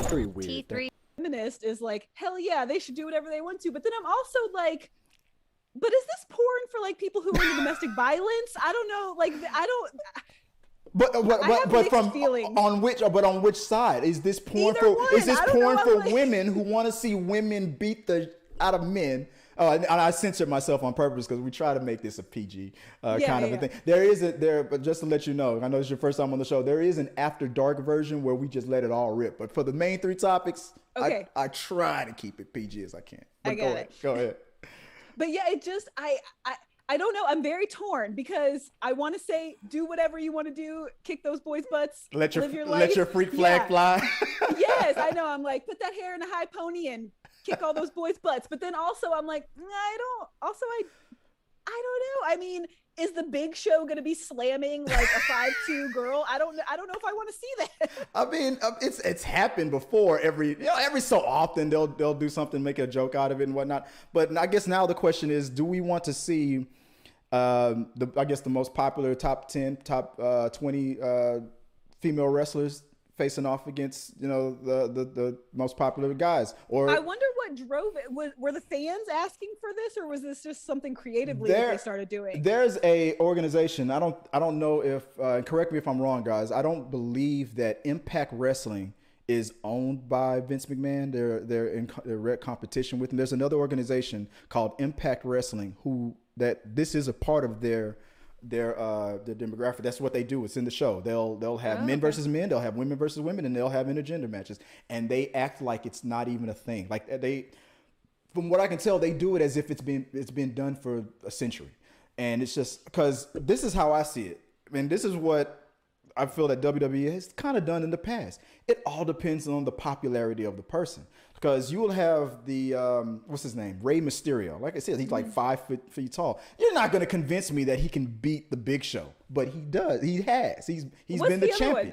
Very weird. T3 feminist is like, hell yeah, they should do whatever they want to. But then I'm also like, but is this porn for like people who are into domestic violence? I don't know. Like, I don't. But from on which side is this porn Either for? one. Is this I don't porn know, for like... women who want to see women beat the out of men? And I censored myself on purpose because we try to make this a PG kind of a thing. There is but just to let you know, I know it's your first time on the show. There is an after dark version where we just let it all rip. But for the main three topics, okay. I try to keep it PG as I can. But I got it. Go ahead. But yeah, it just I don't know. I'm very torn because I want to say do whatever you want to do, kick those boys' butts, live your life. Let your freak flag fly. Yes, I know. I'm like, put that hair in a high pony and kick all those boys' butts. But then also I'm like, I don't know. I mean, is the Big Show going to be slamming like a 5'2" girl? I don't know if I want to see that. I mean, it's happened before. Every so often they'll do something, make a joke out of it and whatnot. But I guess now the question is, do we want to see the most popular top 10, top 20 female wrestlers facing off against the most popular guys? Or I wonder what drove it. Were the fans asking for this, or was this just something creatively that they started doing? There's a organization. I don't know if correct me if I'm wrong, guys. I don't believe that Impact Wrestling is owned by Vince McMahon. They're in direct competition with him. There's another organization called Impact Wrestling this is a part of their demographic. That's what they do. It's in the show. They'll have men versus men, they'll have women versus women, and they'll have intergender matches. And they act like it's not even a thing. Like from what I can tell, they do it as if it's been done for a century. And it's just because this is how I see it. I mean, this is what I feel that WWE has kind of done in the past. It all depends on the popularity of the person. Because you will have the, what's his name? Rey Mysterio. Like I said, he's like 5 feet tall. You're not going to convince me that he can beat the Big Show. But he does. He has. He's been the champion.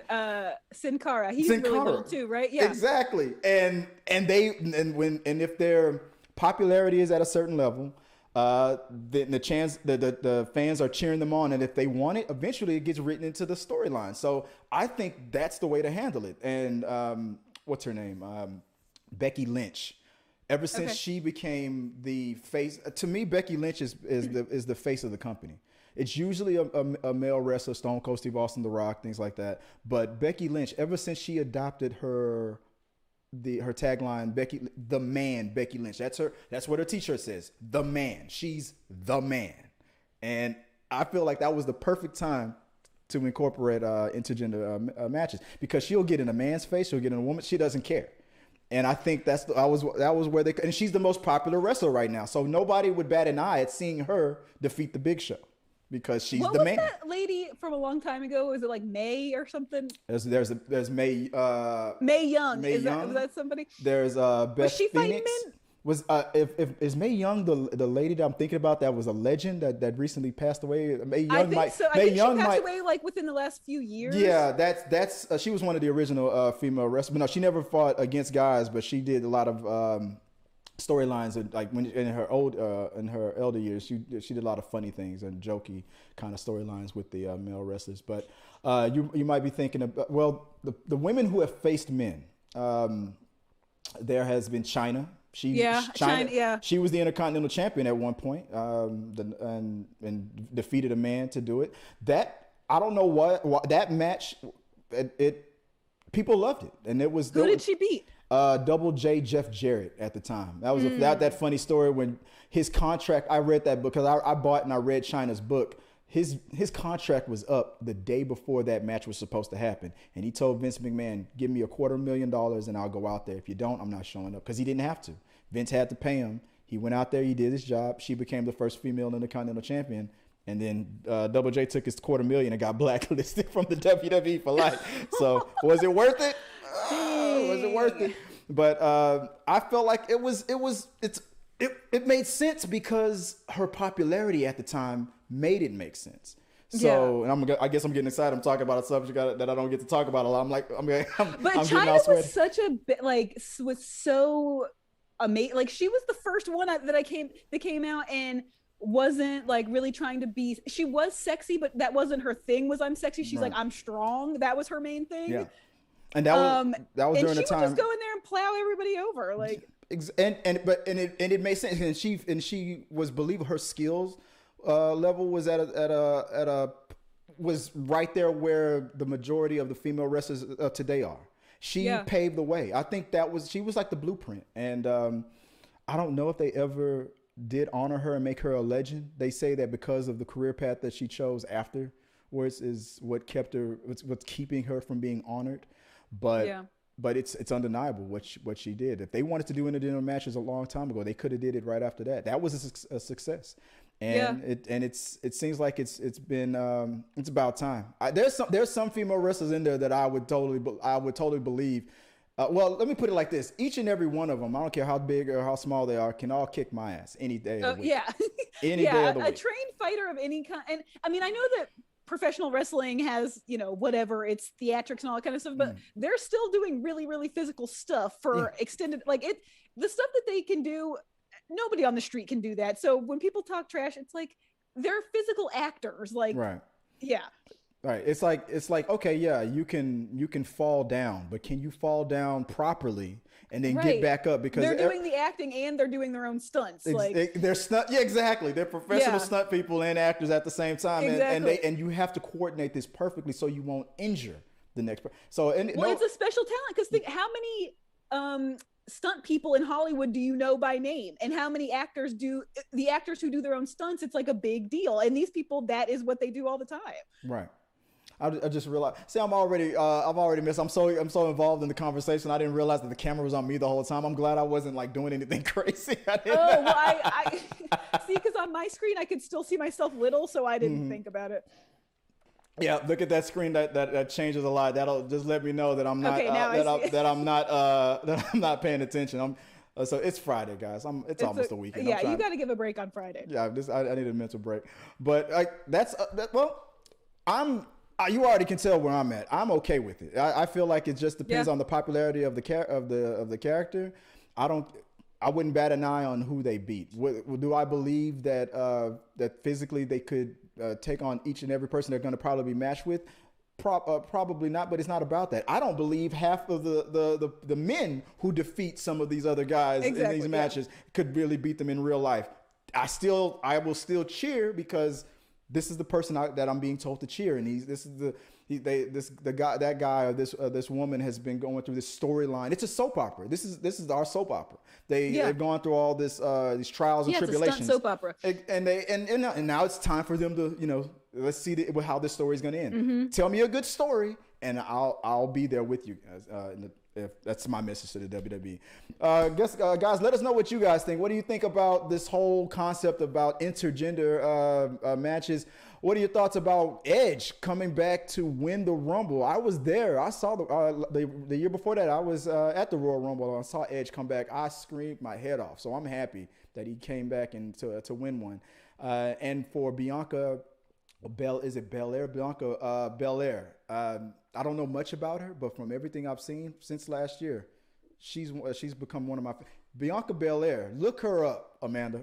Sin Cara. He's really little too, right? Yeah. Exactly. And if their popularity is at a certain level, then the fans are cheering them on. And if they want it, eventually it gets written into the storyline. So I think that's the way to handle it. And what's her name? Becky Lynch. Ever since she became the face, to me, Becky Lynch is the face of the company. It's usually a male wrestler, Stone Cold Steve Austin, The Rock, things like that. But Becky Lynch, ever since she adopted her tagline, the man, Becky Lynch. That's what her t-shirt says. The man. She's the man. And I feel like that was the perfect time to incorporate intergender matches, because she'll get in a man's face, she'll get in a woman. She doesn't care. And I think that was where and she's the most popular wrestler right now. So nobody would bat an eye at seeing her defeat the Big Show, because she's the man. What was that lady from a long time ago? Was it like May or something? There's May. May Young. Was that somebody? There's Beth Was she Phoenix. fighting men? Was is May Young the lady that I'm thinking about that was a legend that recently passed away? May Young I think might. so. I think she passed away like within the last few years. Yeah, that's she was one of the original female wrestlers. No, she never fought against guys, but she did a lot of storylines, and like when in her elder years, she did a lot of funny things and jokey kind of storylines with the male wrestlers. But you might be thinking about, well, the women who have faced men. There has been China. China. She was the Intercontinental Champion at one point, and defeated a man to do it. That I don't know what that match. People loved it, and it was. Who did she beat? Double J Jeff Jarrett at the time. That was that funny story when his contract. I read that because I bought and I read China's book. His contract was up the day before that match was supposed to happen. And he told Vince McMahon, give me $250,000 and I'll go out there. If you don't, I'm not showing up. Because he didn't have to. Vince had to pay him. He went out there, he did his job. She became the first female Intercontinental Champion. And then Double J took his $250,000 and got blacklisted from the WWE for life. So was it worth it? Was it worth it? But I felt like it made sense because her popularity at the time made it make sense. So, and I guess I'm getting excited. I'm talking about a subject that I don't get to talk about a lot. But China was such a bit was so amazing. Like she was the first one that came out and wasn't like really trying to be. She was sexy, but that wasn't her thing. Was I'm sexy? She's like I'm strong. That was her main thing. Yeah. And that was during the time. She would just go in there plow everybody over. Like, and it made sense. And she was believable. Her skills level was at a was right there where the majority of the female wrestlers today are. She paved the way. I think she was like the blueprint. And I don't know if they ever did honor her and make her a legend. They say that because of the career path that she chose afterwards is what's keeping her from being honored. But it's undeniable what she did. If they wanted to do intergender matches a long time ago, they could have did it right after that. That was a success. And it seems like it's been it's about time. There's some female wrestlers in there that I would totally believe. Well, let me put it like this: each and every one of them, I don't care how big or how small they are, can all kick my ass any day of the week. Any day of the week. A trained fighter of any kind. And I mean, I know that professional wrestling has, whatever, it's theatrics and all that kind of stuff, but they're still doing really, really physical stuff for extended, the stuff that they can do. Nobody on the street can do that. So when people talk trash, it's like they're physical actors. Like, right. Yeah. Right. It's like, okay, yeah, you can fall down, but can you fall down properly and then get back up? Because they're doing the acting and they're doing their own stunts. They're stunt. Yeah, exactly. They're professional stunt people and actors at the same time. Exactly. And you have to coordinate this perfectly so you won't injure the next person. So, it's a special talent, because think how many, stunt people in Hollywood do you know by name, and how many actors the actors who do their own stunts? It's like a big deal, and these people, that is what they do all the time. Right. I just realized. See, I've already missed. I'm so involved in the conversation. I didn't realize that the camera was on me the whole time. I'm glad I wasn't like doing anything crazy. I see, because on my screen I could still see myself little, so I didn't think about it. Yeah, look at that screen. That changes a lot. That'll just let me know that I'm not that I'm not paying attention. So it's Friday, guys. It's almost a weekend. Yeah, you got to give a break on Friday. Yeah, I need a mental break. But you already can tell where I'm at. I'm okay with it. I feel like it just depends on the popularity of the character. I wouldn't bat an eye on who they beat. Do I believe that physically they could take on each and every person they're going to probably be matched with? Probably not, but it's not about that. I don't believe half of the men who defeat some of these other guys in these matches could really beat them in real life. I will still cheer because this is the person that I'm being told to cheer, and this woman has been going through this storyline. It's a soap opera. This is our soap opera. They've gone through all these trials and tribulations. It's a stunt soap opera. And now it's time for them to let's see how this story is going to end. Tell me a good story, and I'll be there with you guys. If that's my message to the WWE. Guys, let us know what you guys think. What do you think about this whole concept about intergender matches? What are your thoughts about Edge coming back to win the Rumble? I was there. I saw the year before that. I was at the Royal Rumble. I saw Edge come back. I screamed my head off. So I'm happy that he came back and to win one. And for Bianca, Belair? Bianca Belair. I don't know much about her, but from everything I've seen since last year, she's become one of my Bianca Belair. Look her up, Amanda.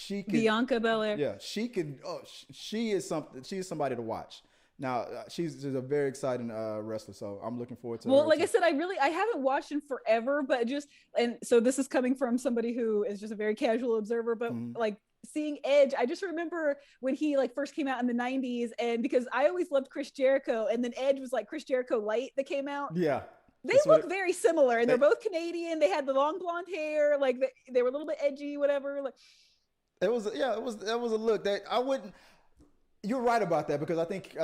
Bianca Belair. Yeah, she can. Oh, she is something. She is somebody to watch. Now she's a very exciting wrestler, so I'm looking forward to. Well, like I said, I haven't watched in forever, but so this is coming from somebody who is just a very casual observer, but like seeing Edge, I just remember when he first came out in the 90s, and because I always loved Chris Jericho, and then Edge was like Chris Jericho Light that came out. Yeah. They look very similar, and they're both Canadian. They had the long blonde hair, like they were a little bit edgy, whatever. Like it was a look that I wouldn't. You're right about that, because I think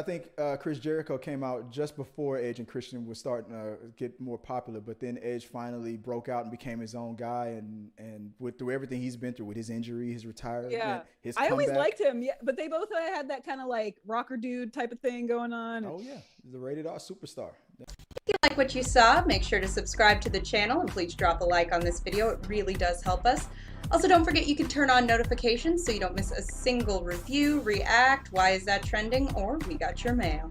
Chris Jericho came out just before Edge and Christian were starting to get more popular, but then Edge finally broke out and became his own guy, and through everything he's been through with his injury, his retirement, his comeback. I always liked him, but they both had that kind of like rocker dude type of thing going on. Oh yeah, he's a rated R superstar. If you like what you saw, make sure to subscribe to the channel and please drop a like on this video. It really does help us. Also, don't forget you can turn on notifications so you don't miss a single review, react, why is that trending, or we got your mail.